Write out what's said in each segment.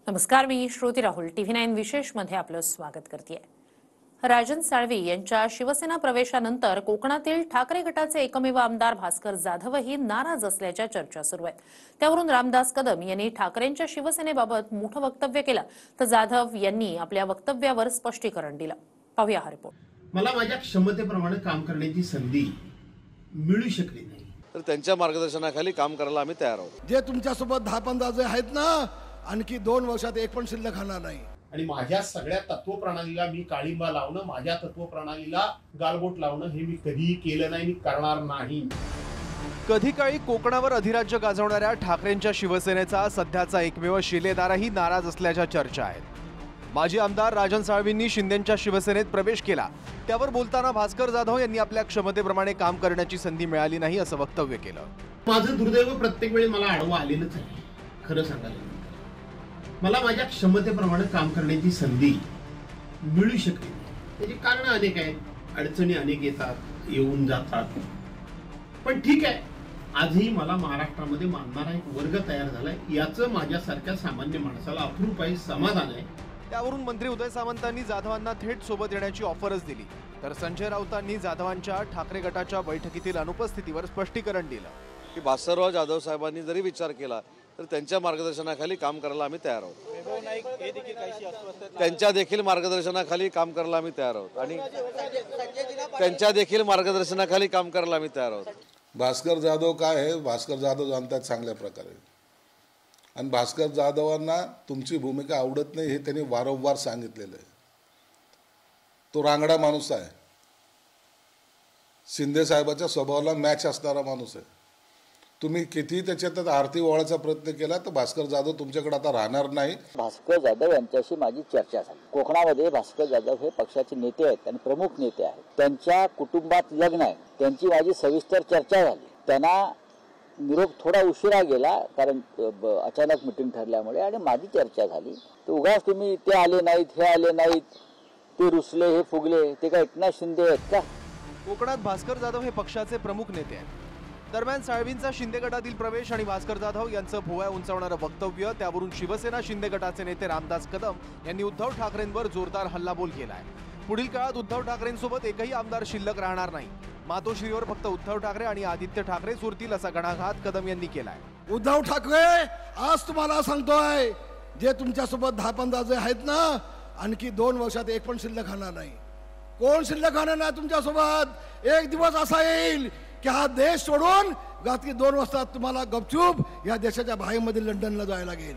नमस्कार, मी श्रुती राहुल TV9 विशेष मध्ये आपलं स्वागत करते। राजन साळवी यांच्या शिवसेना प्रवेशानंतर कोकणातील ठाकरे गटाचे एकमेव आमदार भास्कर जाधवही नाराज असल्याच्या चर्चा सुरू आहेत। त्यावरून रामदास कदम यांनी ठाकरेंच्या शिवसेनेबाबत मोठं वक्तव्य केलं, तर जाधव यांनी आपल्या वक्तव्यावर स्पष्टीकरण दिलं। पाहूया हा रिपोर्ट। मला माझ्या क्षमतेप्रमाणे काम करण्याची संधी मिळू शकली नाही, तर त्यांच्या मार्गदर्शनाखाली काम करायला आम्ही तयार आहोत। जे तुमच्यासोबत 10-15 जे आहेत ना, आणखी 2 वर्षात एक पण शिल्लक राहणार नाही। आणि माझ्या सगळ्या तत्वप्रणालीला मी काळिंबा लावणं, माझ्या तत्वप्रणालीला गालबोट लावणं हे मी कधीही केलं नाही, मी करणार नाही। कधी काळी कोकणावर अधिराज्य गाजवणाऱ्या ठाकरेंच्या शिवसेनेचा सध्याचा एकमेव शिलेदारही नाराज असल्याच्या चर्चा आहेत। माजी आमदार राजन साळवींनी शिंदेंच्या शिवसेनेत प्रवेश केला, त्यावर बोलताना भास्कर जाधव यांनी आपल्या क्षमतेप्रमाणे काम करण्याची संधी मिळाली नाही असं वक्तव्य केलं। माझं दुर्दैव प्रत्येक वेळी मला आडवं आलेलंच आहे। खरं सांगायला मला माझ्या क्षमतेप्रमाणे काम करण्याची संधी मिळू शकली नाही। त्याची कारण अनेक आहेत, अडचणी अनेक येतात, येऊन जातात, पण ठीक आहे। आजही मला महाराष्ट्रामध्ये मानणारा एक वर्ग तयार झालाय, याचं माझ्यासारख्या सामान्य माणसाला अप्रूप समाधान आहे। त्यावरून मंत्री उदय सामंतांनी जाधवांना थेट सोबत येण्याची ऑफरच दिली, तर संजय राऊतांनी जाधवांच्या ठाकरे गटाच्या बैठकीतील अनुपस्थितीवर स्पष्टीकरण दिलं की भास्करराव जाधव साहेबांनी जरी विचार केला तर त्यांच्या मार्गदर्शनाखाली काम करायला आम्ही तयार आहोत। त्यांच्या देखील मार्गदर्शनाखाली काम करायला आम्ही तयार आहोत आणि त्यांच्या देखील मार्गदर्शनाखाली काम करायला आम्ही तयार आहोत। भास्कर जाधव काय आहे, भास्कर जाधव जाणतात चांगल्या प्रकारे, आणि भास्कर जाधवांना तुमची भूमिका आवडत नाही हे त्यांनी वारंवार सांगितलेलं आहे। तो रांगडा माणूस आहे, शिंदे साहेबाच्या स्वभावाला मॅच असणारा माणूस आहे। तुम्ही किती त्याच्यात आरती ओळायचा प्रयत्न केला तर भास्कर जाधव तुमच्याकडे आता राहणार नाही। भास्कर जाधव यांच्याशी माझी चर्चा झाली। कोकणामध्ये भास्कर जाधव हे पक्षाचे नेते आहेत आणि प्रमुख नेते आहेत। त्यांच्या कुटुंबात लग्न आहे, त्यांची माझी सविस्तर चर्चा झाली। त्यांना निरोप थोडा उशिरा गेला, कारण अचानक मिटिंग ठरल्यामुळे, आणि माझी चर्चा झाली। तर उगाच तुम्ही ते आले नाहीत, हे आले नाहीत, ते रुसले, हे फुगले, ते काय एकनाथ शिंदे आहेत का? कोकणात भास्कर जाधव हे पक्षाचे प्रमुख नेते आहेत। दरम्यान साळवींचा शिंदे गटातील प्रवेश आणि भास्कर जाधव यांचं भुवया उंचावणारं वक्तव्य, त्यावरून शिवसेना शिंदे गटाचे नेते रामदास कदम यांनी उद्धव ठाकरेंवर जोरदार हल्लाबोल केलाय। पुढील काळात उद्धव ठाकरेंसोबत एकही आमदार शिल्लक राहणार नाही, मातोश्रीवर फक्त उद्धव ठाकरे आणि आदित्य ठाकरे उरतील असा घणाघात कदम यांनी केलाय। उद्धव ठाकरे, आज तुम्हाला सांगतोय, जे तुमच्यासोबत 10-15 जे आहेत ना, आणखी 2 वर्षात एक पण शिल्लक राहणार नाही। कोण शिल्लक राहणार नाही तुमच्यासोबत? एक दिवस असा येईल की हा देश सोडून रात्री 2 वाजता तुम्हाला गपचूप या देशाच्या बाहेरमध्ये लंडनला जायला लागेल।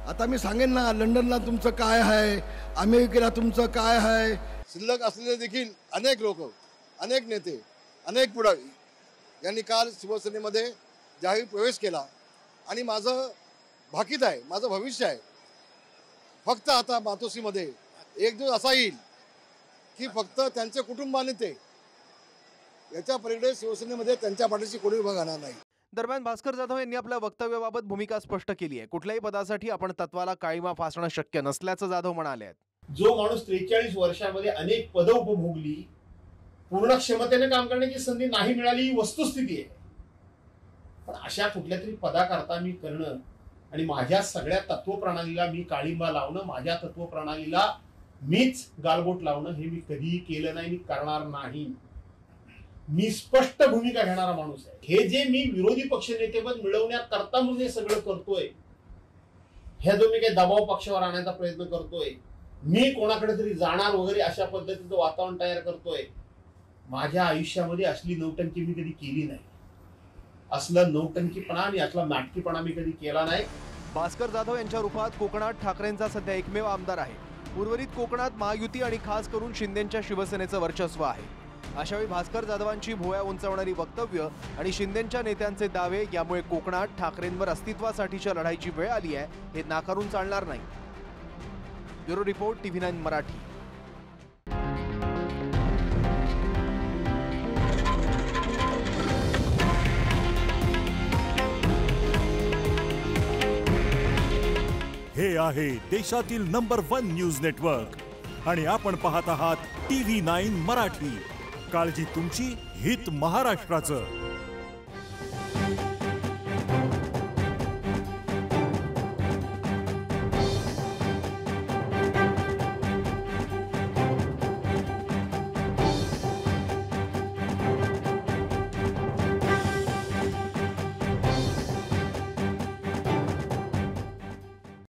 आता मी सांगेन ना, लंडनला तुमचं काय आहे, अमेरिकेला तुमचं काय आहे। शिल्लक असलेले देखील अनेक लोक, अनेक नेते, अनेक पुढारी यांनी काल शिवसेनेमध्ये जाहीर प्रवेश केला, आणि माझं भाकीत आहे, माझं भविष्य आहे। फक्त आता मातोश्रीमध्ये एक दिवस असा येईल की फक्त त्यांचे कुटुंबाने ते, याच्या पलीकडे शिवसेनेमध्ये त्यांच्या पाठीशी कोणी उभं राहणार नाही। दरम्यान भास्कर जाधव यांनी आपल्या वक्तव्याबाबत भूमिका स्पष्ट केली आहे। कुठल्याही पदासाठी आपण तत्वाला काळीमा फासणं शक्य नसल्याचं जाधव म्हणाले आहेत। जो माणूस 43 वर्षामध्ये अनेक पदं उपभोगली, पूर्ण क्षमतेने काम करण्याची संधी नाही मिळाली, ही वस्तुस्थिती आहे। पण अशा कुठल्या तरी पदाकरता मी करणं आणि माझ्या सगळ्या तत्वप्रणालीला मी काळिंबा लावणं, माझ्या तत्वप्रणालीला मीच गालबोट लावणं हे मी कधीही केलं नाही, मी करणार नाही। मी स्पष्ट भूमिका घेणारा माणूस आहे। हे जे मी विरोधी पक्षनेतेपद मिळवण्याकरता म्हणून हे सगळं करतोय, ह्या जो मी काही दबाव पक्षावर आणण्याचा प्रयत्न करतोय, मी कोणाकडे तरी जाणार वगैरे अशा पद्धतीचं वातावरण तयार करतोय, माझ्या आयुष्यामध्ये असली नौटंकी मी कधी केली नाही। असलं नौटंकीपणा आणि असला नाटकीपणा मी कधी केला नाही। भास्कर जाधव यांच्या रूपात कोकणात ठाकरेंचा सध्या एकमेव आमदार आहे। उर्वरित कोकणात महायुती आणि खास करून शिंदेंच्या शिवसेनेचं वर्चस्व आहे। अशावेळी भास्कर जाधवांची भुवया उंचावणारी वक्तव्य आणि शिंदेंच्या नेत्यांचे दावे यामुळे कोकणात ठाकरेंवर अस्तित्वासाठीच्या लढाईची वेळ आली आहे, हे नाकारून चालणार नाही। Bureau report, TV9 Marathi. हे आहे देशातील नंबर 1 न्यूज नेटवर्क आणि आपण पाहत आहात TV9 मराठी। काळजी तुमची, हित महाराष्ट्राचं।